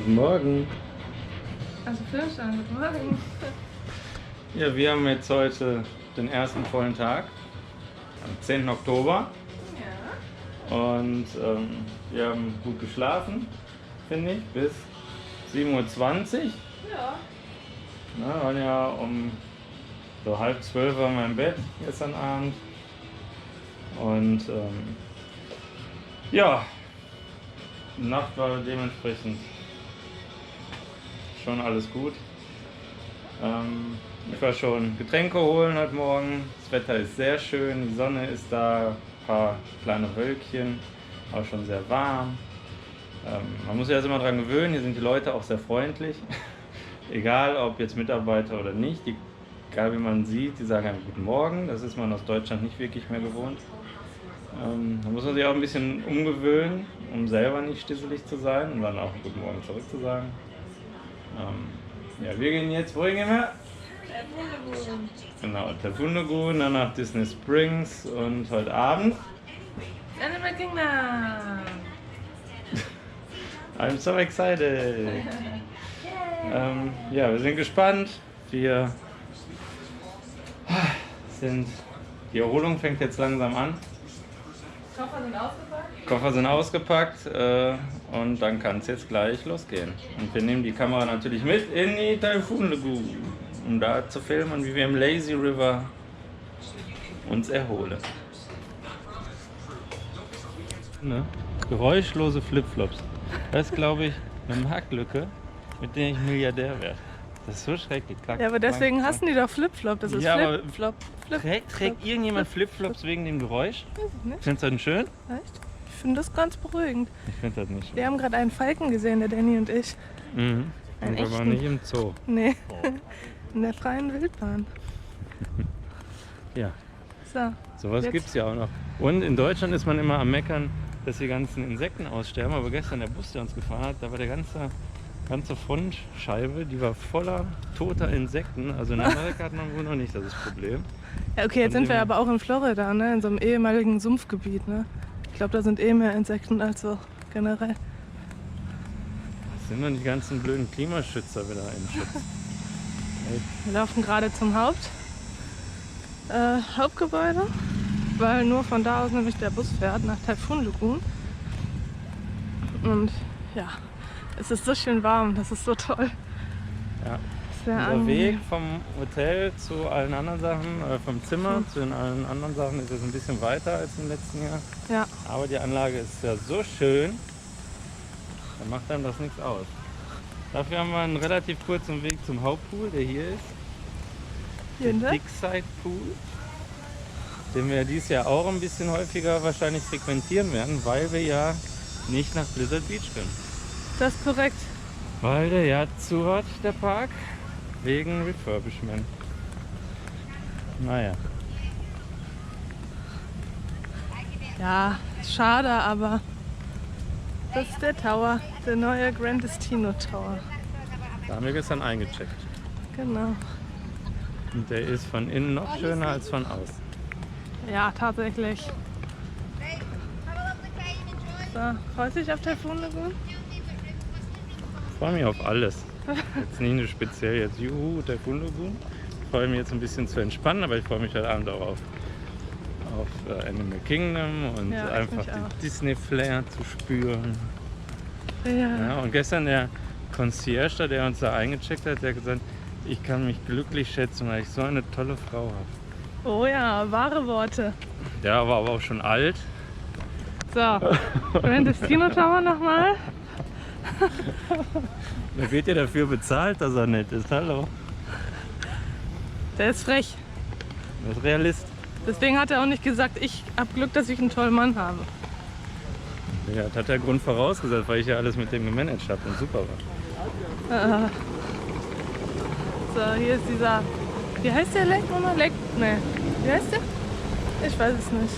Guten Morgen. Also Filmstand, guten Morgen. Ja, wir haben jetzt heute den ersten vollen Tag, am 10. Oktober. Ja. Und wir haben gut geschlafen, finde ich, bis 7:20 Uhr. Ja. Na, waren ja um so 11:30 waren wir im Bett gestern Abend. Und ja, die Nacht war dementsprechend schon alles gut. Ich war schon Getränke holen heute Morgen. Das Wetter ist sehr schön, die Sonne ist da, ein paar kleine Wölkchen, auch schon sehr warm. Man muss sich erst immer dran gewöhnen, hier sind die Leute auch sehr freundlich. Egal ob jetzt Mitarbeiter oder nicht, egal wie man sieht, die sagen einem Guten Morgen. Das ist man aus Deutschland nicht wirklich mehr gewohnt. Da muss man sich auch ein bisschen umgewöhnen, um selber nicht stisselig zu sein und dann auch Guten Morgen zurück zu sagen. Ja, wir gehen jetzt, wohin gehen wir? Lagoon. Genau, Typhoon Lagoon, dann nach Disney Springs und heute Abend. Animal Kingdom. I'm so excited! Ja, wir sind gespannt. Die Erholung fängt jetzt langsam an. Koffer sind ausgepackt. Koffer sind ausgepackt und dann kann es jetzt gleich losgehen. Und wir nehmen die Kamera natürlich mit in die Typhoon Lagoon, um da zu filmen, wie wir im Lazy River uns erholen. Ne? Geräuschlose Flipflops. Das ist, glaube ich, eine Marktlücke, mit der ich Milliardär werde. Das ist so schrecklich. Klack, Ja, aber deswegen klang, hassen die doch Flipflop. Das ist Ja, aber Flipflop. Trägt irgendjemand Flipflops wegen dem Geräusch? Weiß ich nicht. Findest du das schön? Echt? Ich finde das ganz beruhigend. Ich finde das nicht schön. Wir haben gerade einen Falken gesehen, der Danny und ich. Mhm. Einen Und aber echten? nicht im Zoo. Nee, in der freien Wildbahn. Ja, So. sowas Jetzt- gibt es ja auch noch. Und in Deutschland ist man immer am Meckern, dass die ganzen Insekten aussterben. Aber gestern der Bus, der uns gefahren hat, da war der ganze Frontscheibe, die war voller toter Insekten. Also in Amerika hat man wohl noch nicht das Problem. Ja, okay, jetzt Von sind wir dem- aber auch in Florida, ne? In so einem ehemaligen Sumpfgebiet, ne? Ich glaube, da sind mehr Insekten als so generell. Das sind doch die ganzen blöden Klimaschützer wieder in Schutz. Wir laufen gerade zum Hauptgebäude, weil nur von da aus nämlich der Bus fährt nach Typhoon Lagoon. Und ja, es ist so schön warm, das ist so toll. Ja. Sehr Unser angenehm. Weg vom Hotel zu allen anderen Sachen, vom Zimmer zu den allen anderen Sachen ist jetzt ein bisschen weiter als im letzten Jahr. Ja, Aber die Anlage ist ja so schön, dann macht einem das nichts aus. Dafür haben wir einen relativ kurzen Weg zum Hauptpool, der hier ist. hier Den hinten. Dickside Pool, den wir dieses Jahr auch ein bisschen häufiger wahrscheinlich frequentieren werden, weil wir ja nicht nach Blizzard Beach können. Das ist korrekt. Weil der ja zu hat, der Park, wegen Refurbishment. Naja, Ja, ist schade, aber das ist der Tower, der neue Grand Destino Tower. da haben wir gestern eingecheckt. Genau. Und der ist von innen noch schöner als von außen. Ja, tatsächlich. So, freust du dich auf Typhoon Lagoon? Ich freue mich auf alles. Jetzt nicht nur speziell jetzt Juhu, der Lagoon. Ich freue mich jetzt ein bisschen zu entspannen, aber ich freue mich heute Abend auch auf Animal Kingdom und Ja, ich einfach mich den auch. Disney-Flair zu spüren. Ja. Ja, und gestern der Concierge, der uns da eingecheckt hat, der hat gesagt, ich kann mich glücklich schätzen, weil ich so eine tolle Frau habe. Oh ja, wahre Worte. Der war aber auch schon alt. So, Grand Destino Tower nochmal. Wer wird ja dafür bezahlt, dass er nett ist? Hallo. Der ist frech. Er ist Realist. Deswegen hat er auch nicht gesagt, ich hab Glück, dass ich einen tollen Mann habe. Ja, das hat der Grund vorausgesetzt, weil ich ja alles mit dem gemanagt habe und super war. So, hier ist dieser. Wie heißt der Lake nochmal? Lake. Ne. Wie heißt der? Ich weiß es nicht.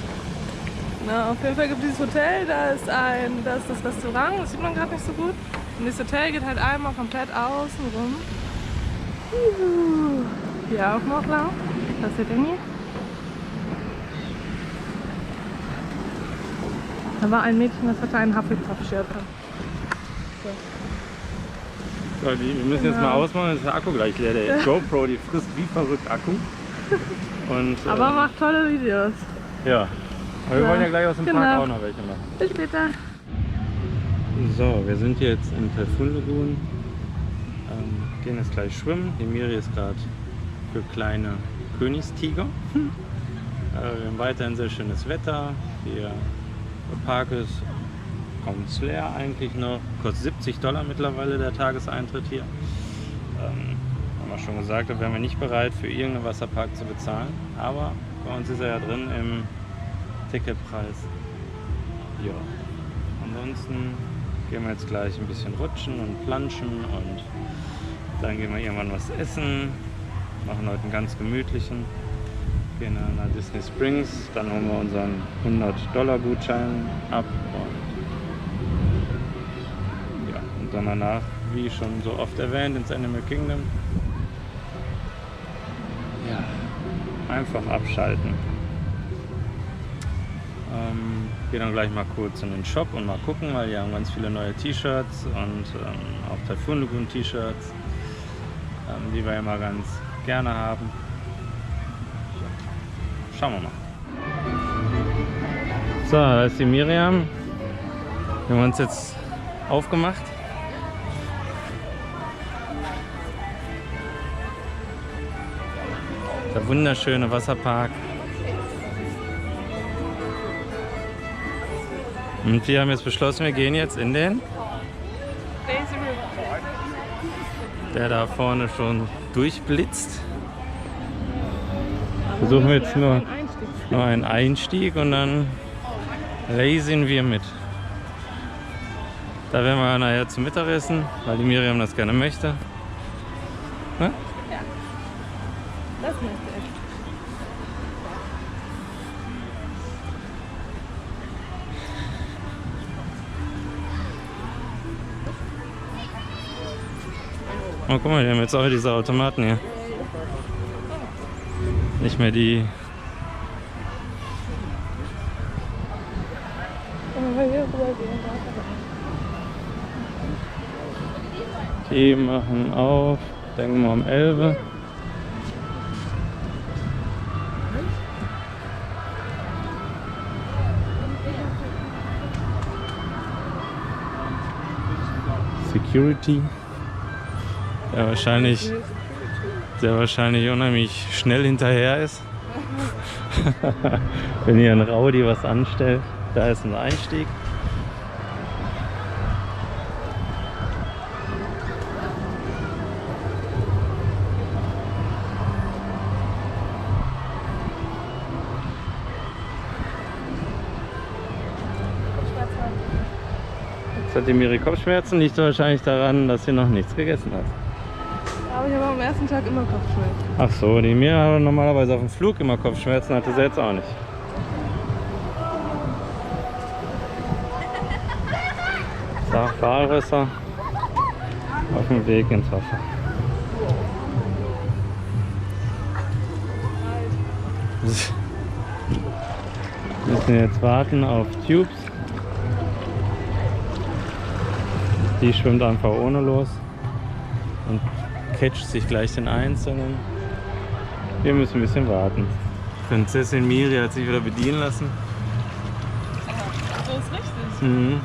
Na, auf jeden Fall gibt es dieses Hotel, da ist das Restaurant, das sieht man gerade nicht so gut. Und das Hotel geht halt einmal komplett außen rum. Juhu. Hier auch noch lang. Das ist der Danny. Da war ein Mädchen, das hatte einen Hufflepuff-Shirt an. So. So, wir müssen jetzt mal ausmachen, dann ist der Akku gleich leer. Der GoPro, die frisst wie verrückt Akku. Und, Aber macht tolle Videos. Ja, aber wir wollen ja gleich aus dem Genau. Park auch noch welche machen. Bis später. So, wir sind jetzt in Typhoon Lagoon. Gehen jetzt gleich schwimmen. Die Miri ist gerade für kleine Königstiger. Wir haben weiterhin sehr schönes Wetter. Der Park ist kaum leer eigentlich noch. Kostet $70 mittlerweile der Tageseintritt hier. Haben wir schon gesagt, da wären wir nicht bereit für irgendeinen Wasserpark zu bezahlen. Aber bei uns ist er ja drin im Ticketpreis. Ja. Ansonsten gehen wir jetzt gleich ein bisschen rutschen und planschen und dann gehen wir irgendwann was essen. Machen heute einen ganz gemütlichen. Gehen dann nach Disney Springs, dann holen wir unseren $100 ab und dann danach, wie schon so oft erwähnt, ins Animal Kingdom. Ja, einfach abschalten. Gehe dann gleich mal kurz in den Shop und mal gucken, weil die haben ganz viele neue T-Shirts und auch Typhoon Lagoon T-Shirts, die wir immer ganz gerne haben. Schauen wir mal. So, da ist die Miriam. Wir haben uns jetzt aufgemacht. Der wunderschöne Wasserpark. Und wir haben jetzt beschlossen, wir gehen jetzt in den, der da vorne schon durchblitzt. Versuchen wir jetzt nur einen Einstieg und dann racen wir mit. Da werden wir nachher zum Mittagessen, weil die Miriam das gerne möchte. Ne? Ja, das möchte ich. Oh, guck mal, die haben jetzt auch diese Automaten hier. Nicht mehr die. Die machen auf, denken wir um 11. Security. Der wahrscheinlich unheimlich schnell hinterher ist. Wenn hier ein Rowdy was anstellt. Da ist ein Einstieg. Jetzt hat die Miri Kopfschmerzen, liegt wahrscheinlich daran, dass sie noch nichts gegessen hat. Aber ich habe am ersten Tag immer Kopfschmerzen. Ach so, die Miri hat normalerweise auf dem Flug immer Kopfschmerzen, hatte sie jetzt auch nicht. So, Walrösser auf dem Weg ins Wasser. Wir müssen jetzt warten auf Tubes. Die schwimmt einfach ohne los und catcht sich gleich den Einzelnen. Wir müssen ein bisschen warten. Prinzessin Miri hat sich wieder bedienen lassen. So ist richtig. Mhm.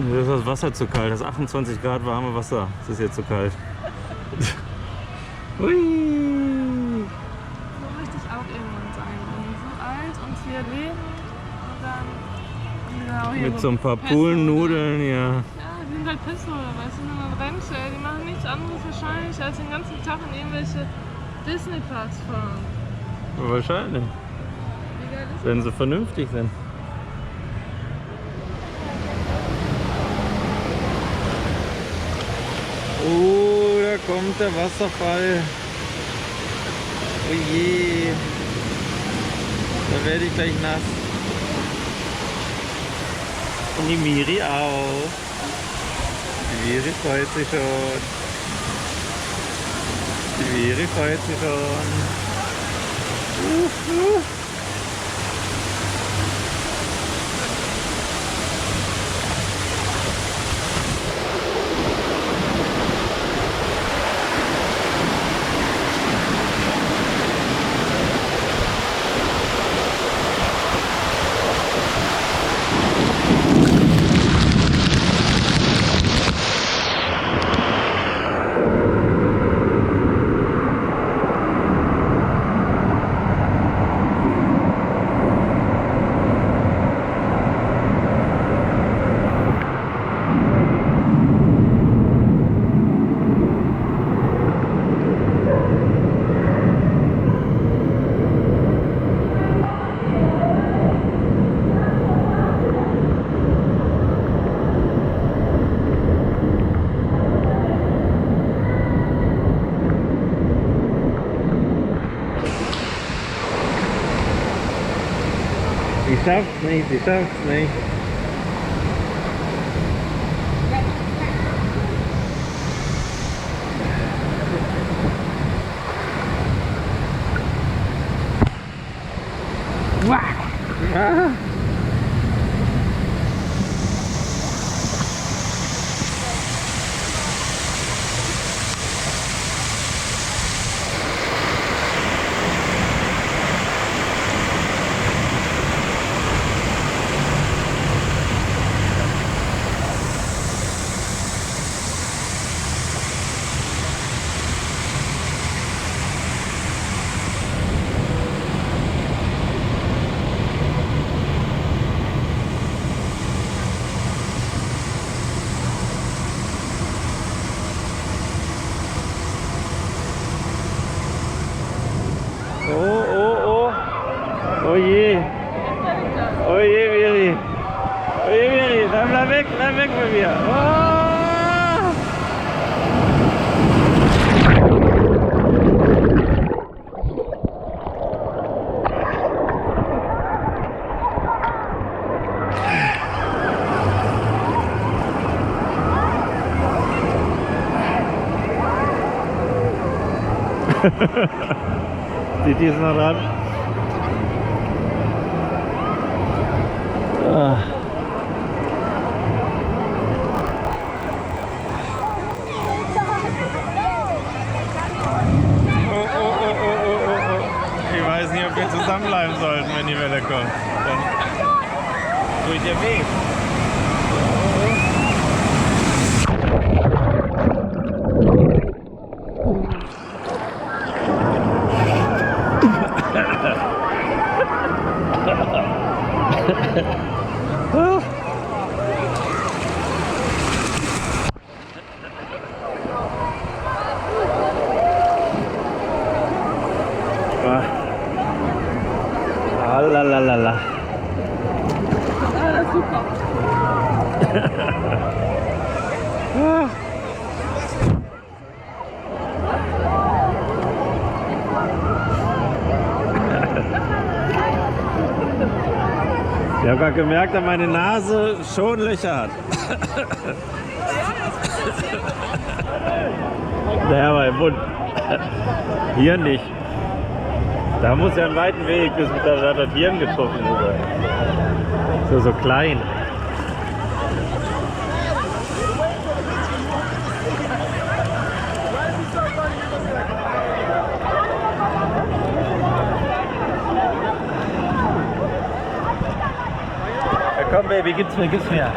Mir ist das Wasser zu kalt. Das 28 Grad warme Wasser. Es ist jetzt zu kalt. Hui. So möchte ich auch irgendwann sein. Und so alt und hier leben und dann auch hier Mit so ein paar Poolnudeln, ja. Ja, die sind halt Pisse, weißt du, in Rente, die machen nichts anderes wahrscheinlich, als den ganzen Tag in irgendwelche Disney-Parks fahren. Wahrscheinlich. Wie geil ist Wenn sie vernünftig sind. Oh, da kommt der Wasserfall. Oh je. Da werde ich gleich nass. Und die Miri auch. Die Miri freut sich schon. Die Miri freut sich schon. Sie schafft's nicht, sie schafft's nicht. Ah. Oh je. Oh je, Miri. Oh je, Miri. Dann bleib weg von mir. Oh. Die ist noch dran. Ah. Oh. Ich weiß nicht, ob wir zusammenbleiben sollten, wenn die Welle kommt. Dann tue ich dir weh. Lalalala. Ah, super. Ich habe gerade gemerkt, dass meine Nase schon Löcher hat. Naja, aber im Mund. Hier nicht. Da muss ja einen weiten Weg, bis da das Hirn getroffen ist. So klein. Ja, komm Baby, gib's mir. Gib's mir,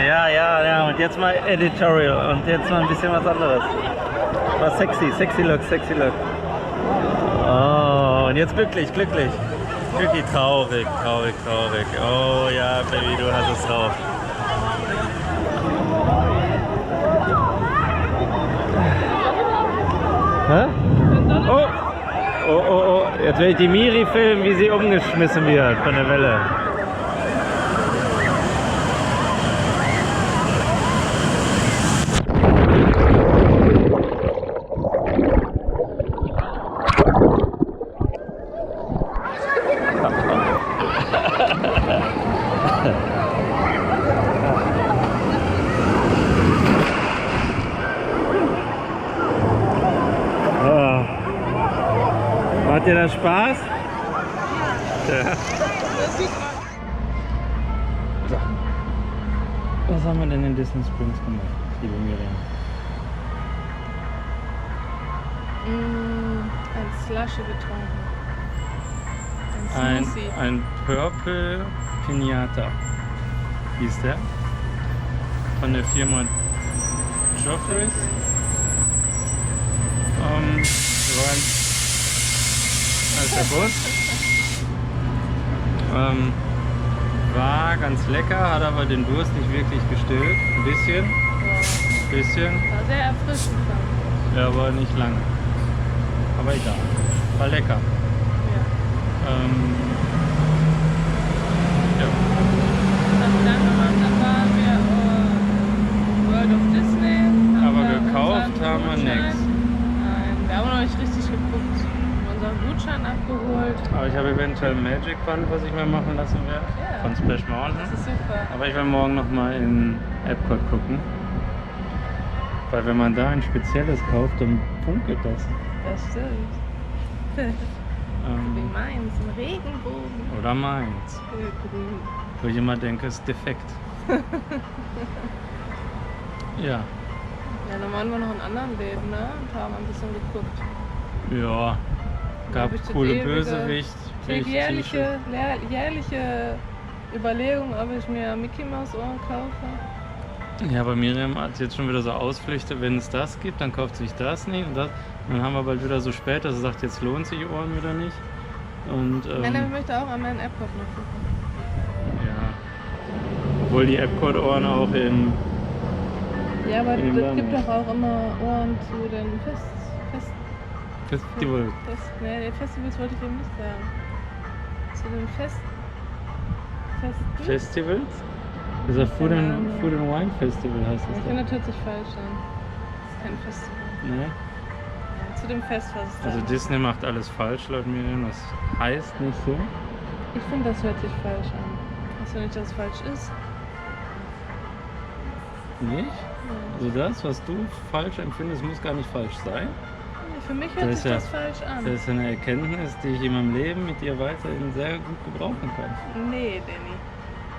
ja. Und jetzt mal Editorial und jetzt mal ein bisschen was anderes. Was sexy Look. Oh, und jetzt glücklich. Glücklich, traurig. Oh ja, Baby, du hast es drauf. Hä? Oh. Jetzt werde ich die Miri filmen, wie sie umgeschmissen wird von der Welle. Macht dir das Spaß? Ja. So. Was haben wir denn in Disney Springs gemacht, liebe Miriam? Ein Slushy getrunken. Ein Smoothie. Ein Purple Pinata hieß der. Von der Firma Joffrey's. Als der Bus. War ganz lecker, hat aber den Durst nicht wirklich gestillt. Ein bisschen. War sehr erfrischend. Ja, aber nicht lange. Aber egal. War lecker. Ja. Ja. Dann waren wir World of Disney. Aber gekauft haben wir nichts. Nein, wir haben noch nicht richtig geguckt. Unseren Gutschein abgeholt. Aber ich habe eventuell Oriental Magic Band, was ich mir machen lassen werde. Ja. Von Splash Mountain. Das ist super. Aber ich will morgen nochmal in Epcot gucken. Weil wenn man da ein spezielles kauft, dann funkelt das. Das stimmt. Wie meins, ein Regenbogen. Oder meins. Grün. Wo ich immer denke, ist defekt. Ja. Ja, dann waren wir noch in anderen Läden, ne? Und haben ein bisschen geguckt. Ja. Gab Hab ich das coole ewige- Bösewicht. Die jährliche Überlegung, ob ich mir Mickey Mouse Ohren kaufe. Ja, aber Miriam hat jetzt schon wieder so Ausflüchte, wenn es das gibt, dann kauft sich das nicht und das. Und dann haben wir bald wieder so spät, dass sie sagt, jetzt lohnt sich Ohren wieder nicht. Und Nein, ich möchte auch einmal in Epcot noch gucken. ja. Obwohl die Epcot-Ohren auch in. Ja, aber In es Bern gibt nicht. doch auch immer Ohren zu den Festival. Nee, Festivals wollte ich eben nicht sagen. Zu den Festen? Festivals? Das ist Food Keine and, Ahnung. Food and Wine Festival heißt Ich das finde, doch. das hört sich falsch an. Das ist kein Festival. Ne? Ja, zu dem Fest, was es da Also ist. Disney macht alles falsch laut Miriam, das heißt nicht so. Ich finde, das hört sich falsch an. Weißt du nicht, dass es falsch ist? Nicht? Ja. Also das, was du falsch empfindest, muss gar nicht falsch sein. Nee, für mich Das hört ist sich ja- das falsch an. Das ist eine Erkenntnis, die ich in meinem Leben mit dir weiterhin sehr gut gebrauchen kann. Nee, Danny.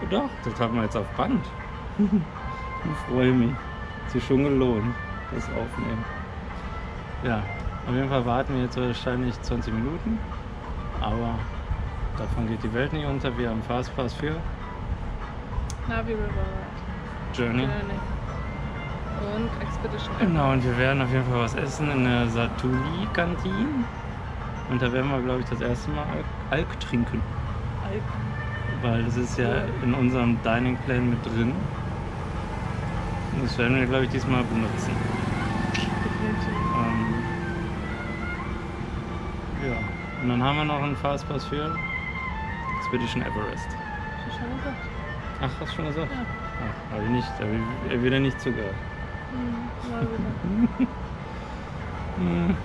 Doch, das haben wir jetzt auf Band. Ich freue mich. Hat sich schon gelohnt, das Aufnehmen. Ja, auf jeden Fall warten wir jetzt wahrscheinlich 20 Minuten. Aber davon geht die Welt nicht unter. Wir haben Fastpass für Navi River Ride. Journey. Journey. Und Expedition. Genau, und wir werden auf jeden Fall was essen in der Satuli-Kantine. Und da werden wir, glaube ich, das erste Mal Alk trinken. Alk. Weil das ist ja in unserem Dining Plan mit drin. Und das werden wir, glaube ich, diesmal benutzen. Definitiv. Ja, und dann haben wir noch einen Fastpass für Expedition Everest. Hab ich schon gesagt. Ach, hast du schon gesagt? Ja. Ach, habe ich nicht, habe ich wieder nicht zugehört. Mal wieder. Hm.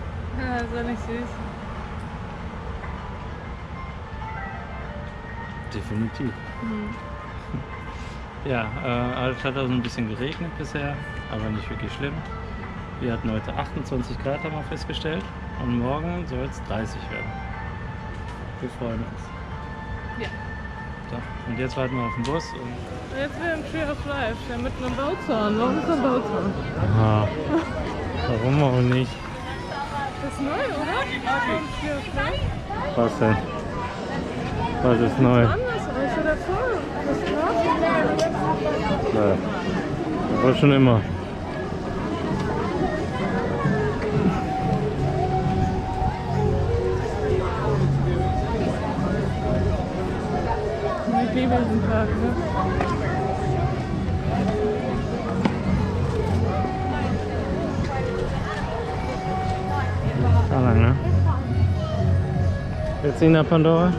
Ja, ist ja nicht süß. Definitiv. Mhm. Ja, es hat also ein bisschen geregnet bisher, aber nicht wirklich schlimm. Wir hatten heute 28 Grad, haben wir festgestellt. Und morgen soll es 30 werden. Wir freuen uns. Ja. So, und jetzt warten wir auf den Bus. Und Und jetzt wieder im Tree of Life, der mitten im Bauzaun. Warum ist ein Bauzaun? aha. Warum auch nicht? Das ist neu, oder? Tree of Life? Was denn? Was ist neu? Anders aus oder voll? Das ist noch? Ja. Das war schon immer. Ich liebe diesen Tag, ne? Ah, lang, ne? Jetzt in der Pandora?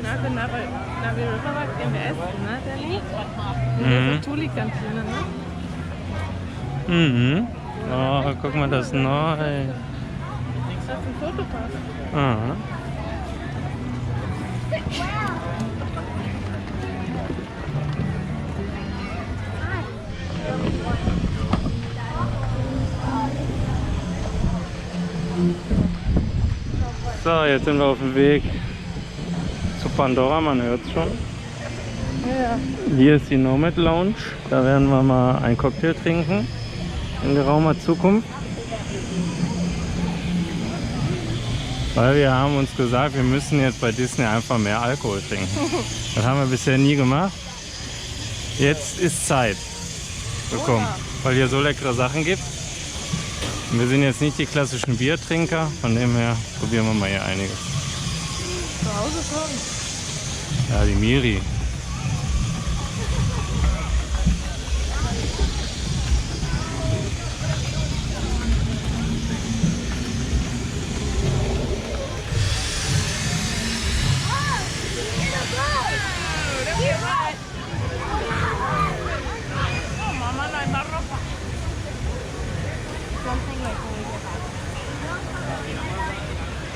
Nach der Navi River Ride gehen wir essen, ne, Danny? In Mhm. der Tuli-Kantine, ne? Mhm. Oh, guck mal, das ist neu. Das ist ein Fotopass. Aha. So, jetzt sind wir auf dem Weg zu Pandora, man hört es schon. Ja. Hier ist die Nomad Lounge, da werden wir mal einen Cocktail trinken in geraumer Zukunft. Weil wir haben uns gesagt, wir müssen jetzt bei Disney einfach mehr Alkohol trinken. Das haben wir bisher nie gemacht. Jetzt ist Zeit gekommen, weil hier so leckere Sachen gibt. Und wir sind jetzt nicht die klassischen Biertrinker, von dem her probieren wir mal hier einiges. Zu Hause schon. Ja, die Miri.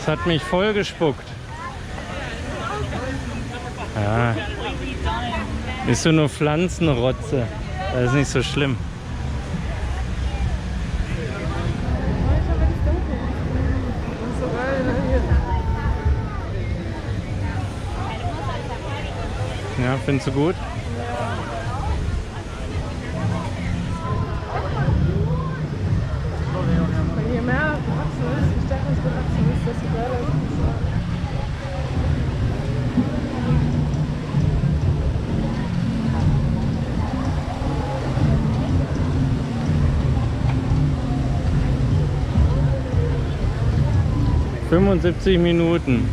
Es hat mich voll gespuckt. Ja. Ist so nur Pflanzenrotze. Das ist nicht so schlimm. Das ist so geil, ne? Hier. Ja, findest du gut? Weil je mehr gewachsen ist, je stärker es gewachsen ist, desto geiler ist es. Ja. 75 Minuten.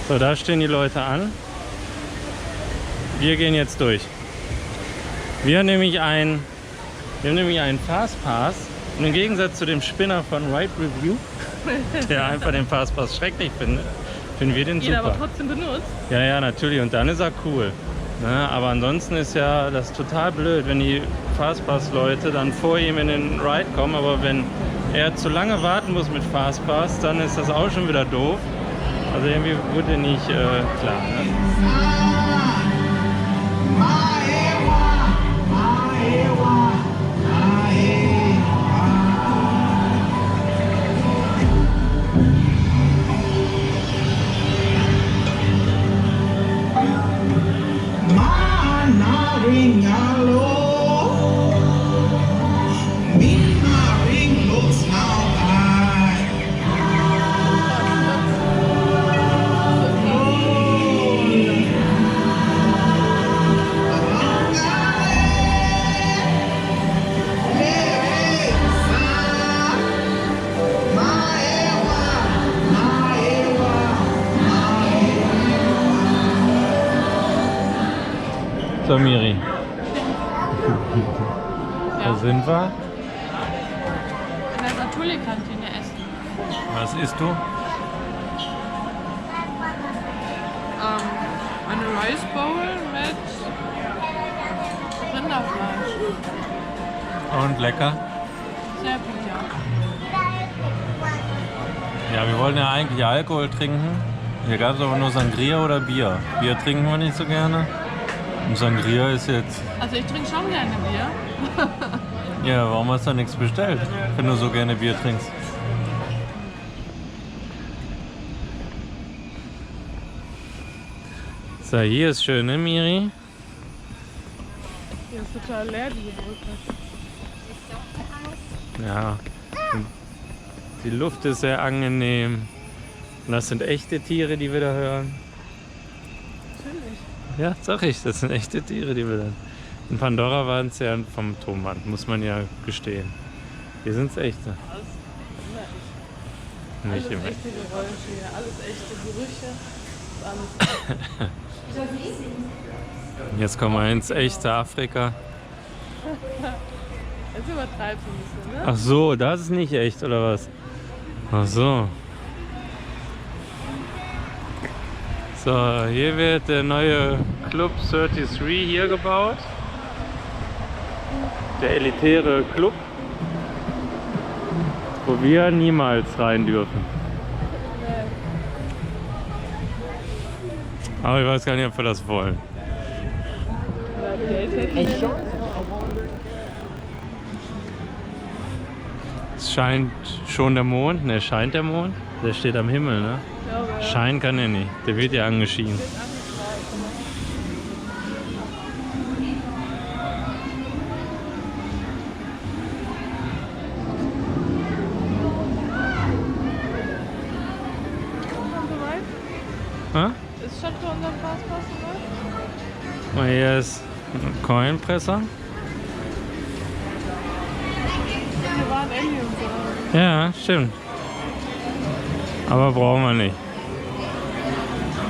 So, da stehen die Leute an. Wir gehen jetzt durch. Wir haben nämlich einen Fastpass. Und im Gegensatz zu dem Spinner von Ride Review, der einfach den Fastpass schrecklich findet, finden wir den super. Jeder aber trotzdem benutzt. Ja, ja, natürlich. Und dann ist er cool. Ne? Aber ansonsten ist ja das total blöd, wenn die Fastpass-Leute dann vor ihm in den Ride kommen. Aber wenn er zu lange warten muss mit Fastpass, dann ist das auch schon wieder doof. Also irgendwie wurde nicht klar. Ne? So, Miri. Ja. Wo sind wir? In der Satuli-Kantine essen. Was isst du? Eine Rice Bowl mit Rinderfleisch. Und lecker? Sehr gut, ja. Ja, wir wollten ja eigentlich Alkohol trinken. Hier gab es aber nur Sangria oder Bier. Bier trinken wir nicht so gerne. Und Sangria ist jetzt... Also ich trinke schon gerne Bier. Ja, warum hast du da nichts bestellt, wenn du so gerne Bier trinkst? So, hier ist schön, ne, Miri? Hier ist total leer, diese Brücke. Ja. Und die Luft ist sehr angenehm. Und das sind echte Tiere, die wir da hören. Natürlich. Ja, sag ich, das sind echte Tiere, die wir da... In Pandora waren es ja vom Tonband, muss man ja gestehen. Hier sind es echte. Nicht Alles im echte Geräusche hier, alles echte Gerüche. Alles. Jetzt kommen wir ins echte Afrika. Jetzt übertreibst du ein bisschen, ne? Ach so, das ist nicht echt, oder was? Ach so. So, hier wird der neue Club 33 hier gebaut. Der elitäre Club, wo wir niemals rein dürfen. Aber ich weiß gar nicht, ob wir das wollen. Es scheint schon der Mond. Ne, scheint der Mond? Der steht am Himmel, ne? Scheinen kann er nicht. Der wird ja angeschienen. Hä? Ist schon für unseren Fastpass, oder? Und hier ist ein Coinpresser. Hier waren Aliens, oder? Ja, stimmt. Aber brauchen wir nicht.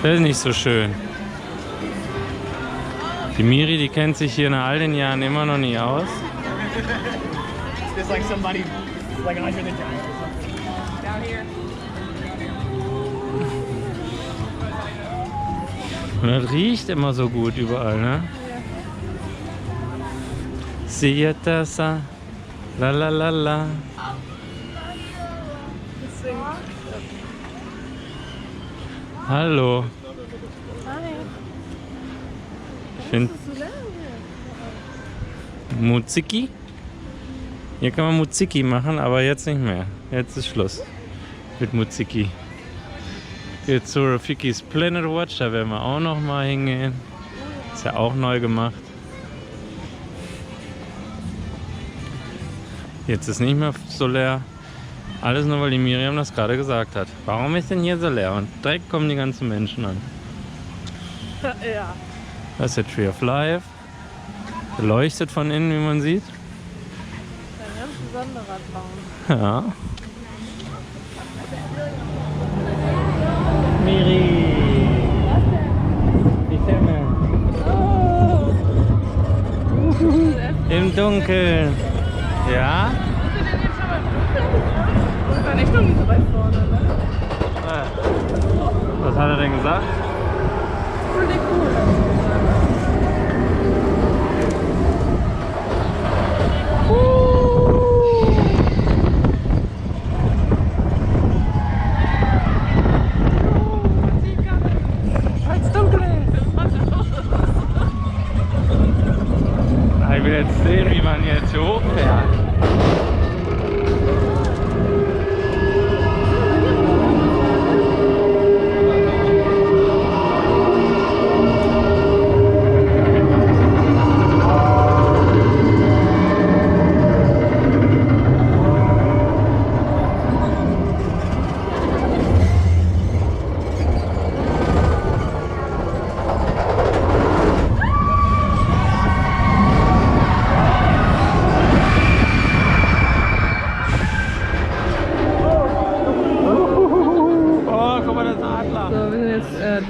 Das ist nicht so schön. Die Miri, die kennt sich hier nach all den Jahren immer noch nie aus. There's like somebody like 100 times or something. Down here. Und das riecht immer so gut überall, ne? Sietasa, la la la la. Deswegen. Hallo. Hi. Ich finde Was ist so leer Muziki. Hier kann man Muziki machen, aber jetzt nicht mehr. Jetzt ist Schluss mit Muziki. Jetzt zu Rafikis Planet Watch, da werden wir auch noch mal hingehen. Ist ja auch neu gemacht. Jetzt ist nicht mehr so leer. Alles nur, weil die Miriam das gerade gesagt hat. Warum ist denn hier so leer? Und direkt kommen die ganzen Menschen an. hier? Ja. Das ist der Tree of Life. Beleuchtet von innen, wie man sieht. Ein ganz besonderer Baum. Ja. Miri! Ich Himmel. Oh! Im Dunkeln. Ja? Wir waren echt noch nicht so weit vorne, ne? Was hat er denn gesagt? Pretty cool. Als dunkel ist. Ich will jetzt sehen, wie man jetzt hier hochfährt.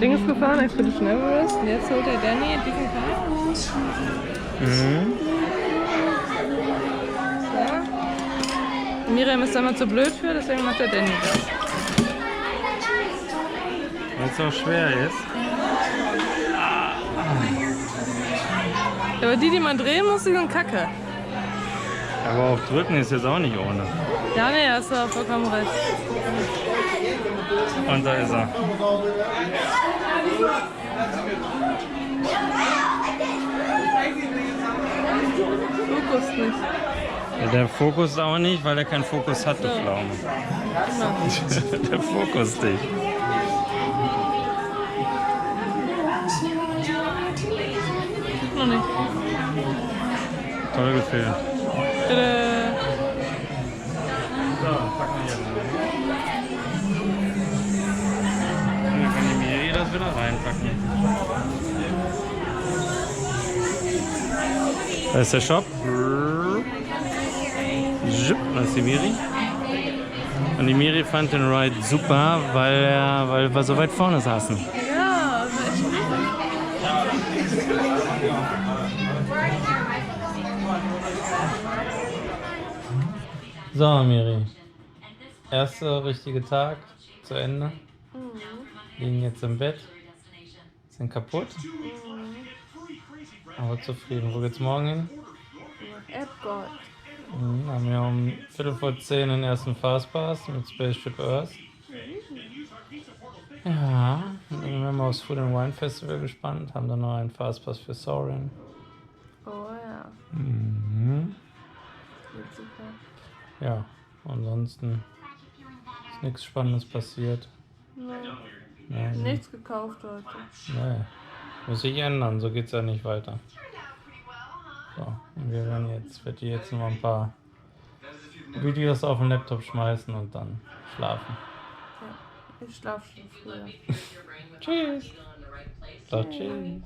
Dings gefahren, Expedition Everest. Und jetzt holt der Danny diesen Car. Mhm. So. Miriam ist da immer zu blöd für, deswegen macht der Danny das. Weil es so schwer ist. Aber die man drehen muss, die sind kacke. Aber auf drücken ist jetzt auch nicht ohne. Ja, nee, hast du vollkommen recht. Und da ist er. Fokus nicht. Ja, der Fokus auch nicht, weil er keinen Fokus hat, du Pflaume. Immer. Der Fokus dich. Noch nicht. Toll gefilmt. Bitte. So, packen wir hier rein. Und dann kann die Miri das wieder reinpacken. Da ist der Shop. Da ist die Miri. Und die Miri fand den Ride super, weil wir so weit vorne saßen. Ja, das war echt gut. So, Miri. Erster richtige Tag zu Ende. Liegen jetzt im Bett. Sind kaputt. Aber zufrieden. Wo geht's morgen hin? Epcot. Haben wir um 10:15 den ersten Fastpass mit Spaceship Earth. Ja, und dann sind wir mal aufs Food and Wine Festival gespannt. Haben dann noch einen Fastpass für Soaring. Oh ja, Mhm. wird super. Ja, ansonsten ist nichts Spannendes passiert. Nee, Ja, nichts gekauft heute. nee. Muss sich ändern, so geht's ja nicht weiter. So, und wir werden werde die jetzt noch ein paar Videos auf den Laptop schmeißen und dann schlafen. Ja, ich schlafe schon früher. Tschüss. Doch, tschüss.